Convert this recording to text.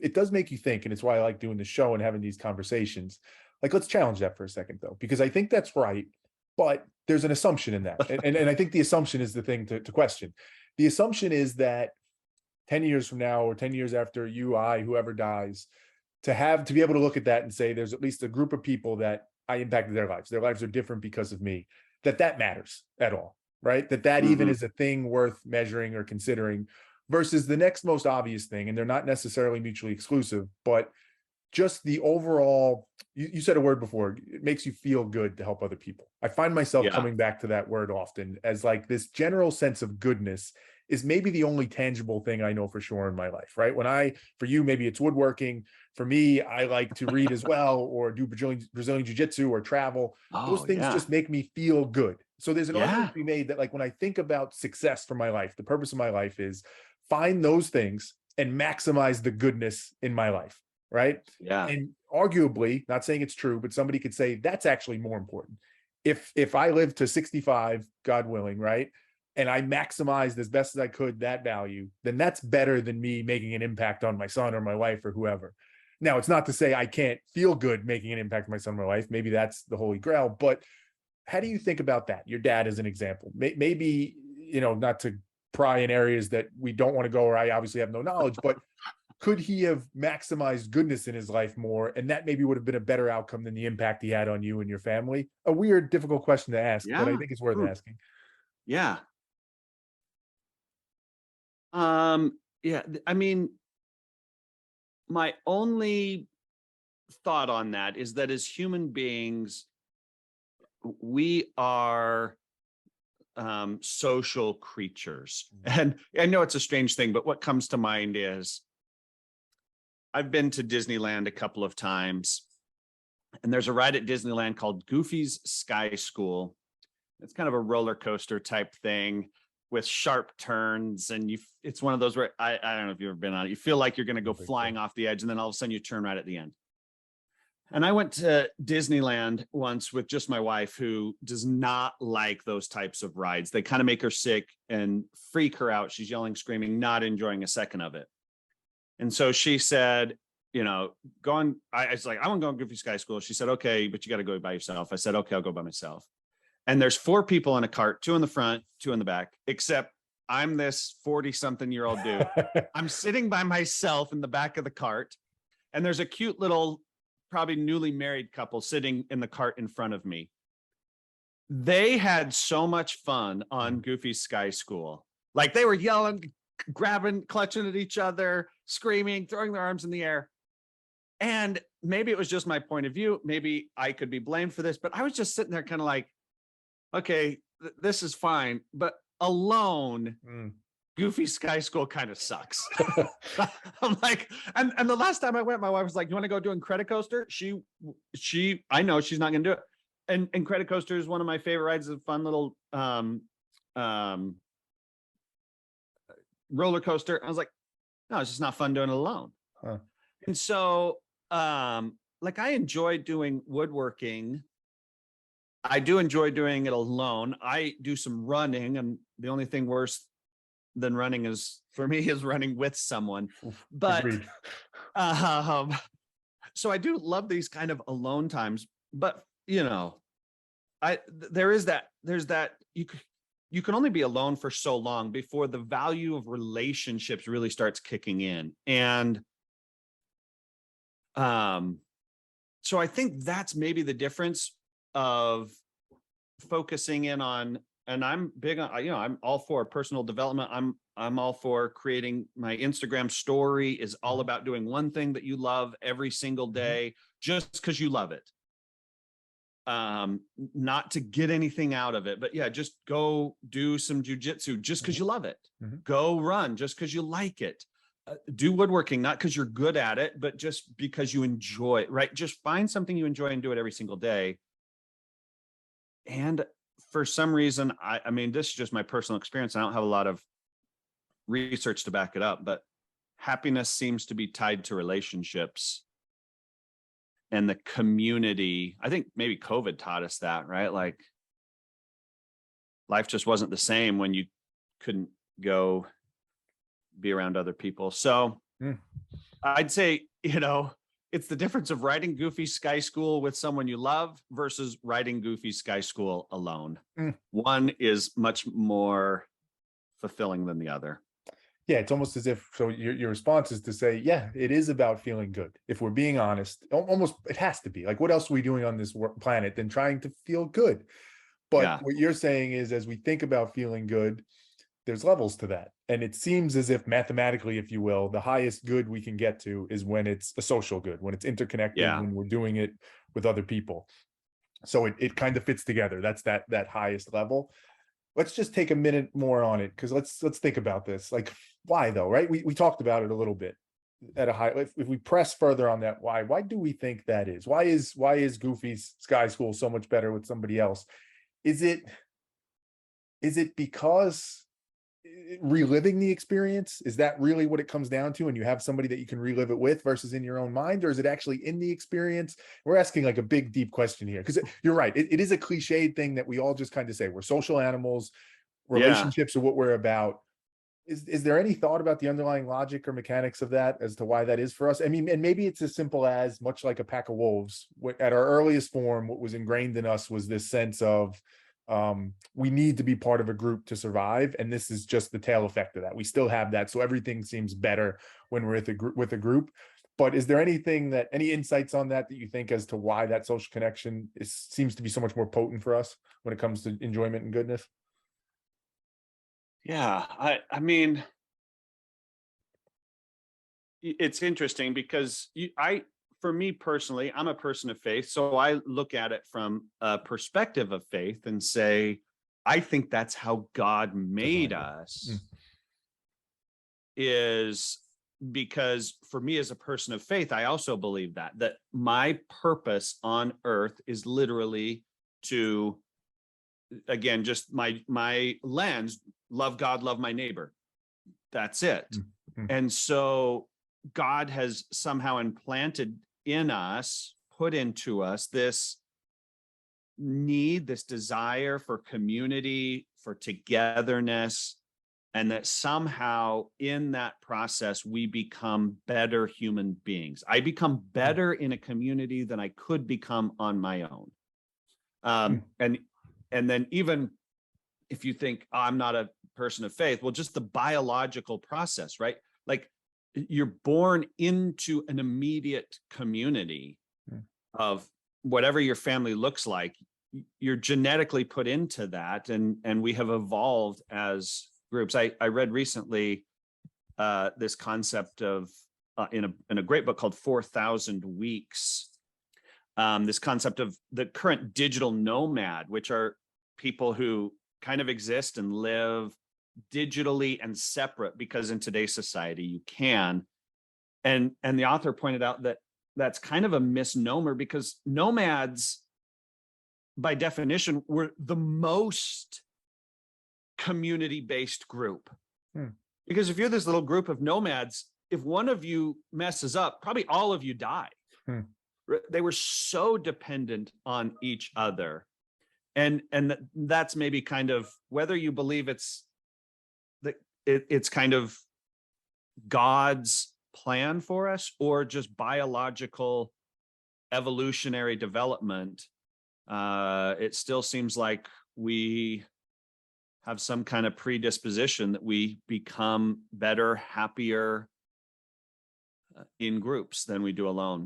it does make you think, and it's why I like doing the show and having these conversations. Like, let's challenge that for a second, though, because I think that's right, but there's an assumption in that. And I think the assumption is the thing to question. The assumption is that 10 years from now, or 10 years after you, I, whoever dies, to be able to look at that and say, there's at least a group of people that I impacted their lives. Their lives are different because of me, that matters at all, right? That even is a thing worth measuring or considering, versus the next most obvious thing. And they're not necessarily mutually exclusive, but just the overall, you said a word before, it makes you feel good to help other people. I find myself coming back to that word often, as like this general sense of goodness is maybe the only tangible thing I know for sure in my life, right? For you, maybe it's woodworking. For me, I like to read as well, or do Brazilian jiu-jitsu or travel. Those things just make me feel good. So there's an argument to be made that, like, when I think about success for my life, the purpose of my life is find those things and maximize the goodness in my life, right? Yeah. And arguably, not saying it's true, but somebody could say that's actually more important. If I live to 65, God willing, right, and I maximized as best as I could that value, then that's better than me making an impact on my son or my wife or whoever. Now, it's not to say I can't feel good making an impact on my son or my wife. Maybe that's the holy grail. But how do you think about that? Your dad as an example. Maybe, not to pry in areas that we don't want to go, or I obviously have no knowledge, but could he have maximized goodness in his life more? And that maybe would have been a better outcome than the impact he had on you and your family. A weird, difficult question to ask, but I think it's worth asking. Yeah. I mean, my only thought on that is that as human beings, we are social creatures. And I know it's a strange thing, but what comes to mind is I've been to Disneyland a couple of times, and there's a ride at Disneyland called Goofy's Sky School. It's kind of a roller coaster type thing with sharp turns, and it's one of those where I don't know if you've ever been on it. You feel like you're going to go flying off the edge, and then all of a sudden you turn right at the end. And I went to Disneyland once with just my wife, who does not like those types of rides. They kind of make her sick and freak her out. She's yelling, screaming, not enjoying a second of it. And so she said, go on. I was like, I want to go on Goofy Sky School. She said, okay, but you got to go by yourself. I said, okay, I'll go by myself. And there's 4 people in a cart, 2 in the front, 2 in the back, except I'm this 40-something-year-old dude. I'm sitting by myself in the back of the cart, and there's a cute little, probably newly married couple sitting in the cart in front of me. They had so much fun on Goofy Sky School. Like, they were yelling, grabbing, clutching at each other, screaming, throwing their arms in the air. And maybe it was just my point of view. Maybe I could be blamed for this, but I was just sitting there kind of like, okay, this is fine, but alone, Goofy Sky School kind of sucks. I'm like, and the last time I went, my wife was like, you want to go do Incredicoaster? I know she's not going to do it. And Incredicoaster is one of my favorite rides. It's a fun little roller coaster. I was like, no, it's just not fun doing it alone. Huh. And so, like, I enjoy doing woodworking. I do enjoy doing it alone. I do some running, and the only thing worse than running for me is running with someone. But so I do love these kind of alone times. But there's that you can only be alone for so long before the value of relationships really starts kicking in. And so I think that's maybe the difference of focusing in on, and I'm big on, I'm all for personal development. I'm all for creating my Instagram story is all about doing one thing that you love every single day, just because you love it. Not to get anything out of it, but yeah, just go do some jujitsu just because you love it. Go run just because you like it. Do woodworking, not because you're good at it, but just because you enjoy it, right? Just find something you enjoy and do it every single day. And for some reason, I mean, this is just my personal experience. I don't have a lot of research to back it up, but happiness seems to be tied to relationships and the community. I think maybe COVID taught us that, right? Like, life just wasn't the same when you couldn't go be around other people. So Mm. I'd say, it's the difference of writing Goofy Sky School with someone you love versus writing Goofy Sky School alone. Mm. One is much more fulfilling than the other. Yeah, it's almost as if, so your response is to say, yeah, it is about feeling good. If we're being honest, almost it has to be. Like, what else are we doing on this planet than trying to feel good? But Yeah. what you're saying is, as we think about feeling good, there's levels to that. And it seems as if mathematically, if you will, the highest good we can get to is when it's a social good, when it's interconnected, Yeah. when we're doing it with other people. So it kind of fits together. That's that highest level. Let's just take a minute more on it, because let's think about this. Like, why though, right? We talked about it a little bit at a high. If we press further on that, why do we think that is? Why is Goofy's Sky School so much better with somebody else? Is it because reliving the experience, is that really what it comes down to, and you have somebody that you can relive it with versus in your own mind, or is it actually in the experience? We're asking like a big deep question here, because you're right, it is a cliched thing that we all just kind of say. We're social animals, Yeah. relationships are what we're about. Is there any thought about the underlying logic or mechanics of that as to why that is for us? I mean, and maybe it's as simple as, much like a pack of wolves, at our earliest form, what was ingrained in us was this sense of, we need to be part of a group to survive, and this is just the tail effect of that. We still have that, so everything seems better when we're with a group. But is there any insights on that you think, as to why that social connection seems to be so much more potent for us when it comes to enjoyment and goodness? Yeah. I mean, it's interesting because for me personally, I'm a person of faith. So I look at it from a perspective of faith and say, I think that's how God made Designed it. Mm. us, is because for me as a person of faith, I also believe that my purpose on earth is literally to, again, just my lens, love God, love my neighbor. That's it. Mm. Mm. And so God has somehow implanted in us, put into us this need, this desire for community, for togetherness, and that somehow in that process, we become better human beings. I become better in a community than I could become on my own. Mm. And then even if you think, oh, I'm not a person of faith, well, just the biological process, right? Like, you're born into an immediate community of whatever your family looks like. You're genetically put into that, and we have evolved as groups. I read recently this concept of in a great book called 4,000 Weeks. This concept of the current digital nomad, which are people who kind of exist and live digitally and separate, because in today's society you can. And the author pointed out that that's kind of a misnomer, because nomads by definition were the most community-based group. Because if you're this little group of nomads, if one of you messes up, probably all of you die. They were so dependent on each other. And that's maybe kind of, whether you believe it's kind of God's plan for us or just biological evolutionary development, it still seems like we have some kind of predisposition that we become better, happier in groups than we do alone.